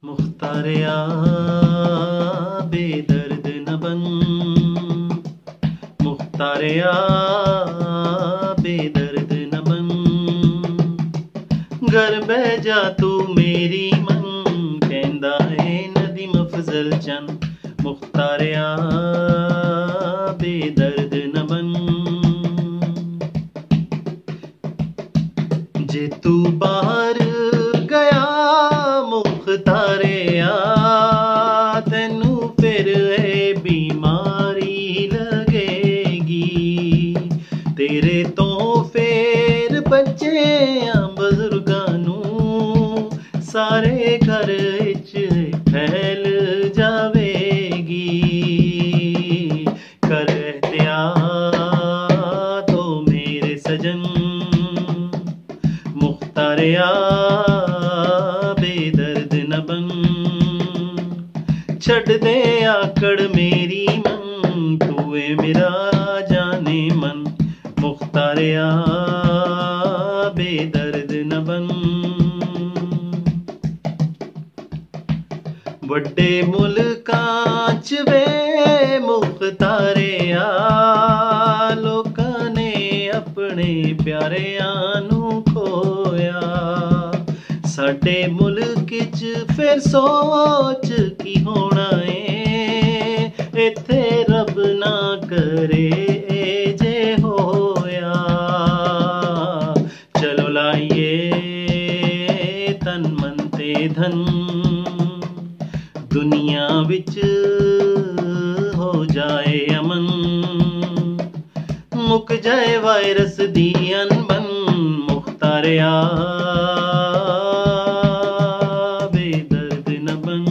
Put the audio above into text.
मुख्तारिया बेदर्द न बन, मुख्तारिया बेदर्द न बन। घर बह जा तू मेरी मन, कहंदा है नदीम अफजल चंद। मुख्तारिया बेदर्द न बन। जे तू बाहर गया मुख्तारिया, तेनू फिर बीमारी लगेगी। तेरे तो फिर बच्चे बजुर्गां नू सारे घर विच फैल जावेगी। कर एहतियात तो मेरे सजन, मुख्तारिया बेदर्द न बन। छड़ दे आकड़ मेरी मन, तू है मेरा जाने मन। मुख्तारिया बेदर्द न बन। वड्डे मुल्कां च वे मुख्तारिया, लोकां ने अपने प्यारियां नू खोया। साडे मुल्क च फिर सोच की होना है, इत्थे रब ना करे जे होया। चलो लाइए तन मन ते धन, दुनिया विच हो जाए अमन। मुक जाए वायरस दी अनबन। मुख्तारिया बेदर्द न बन।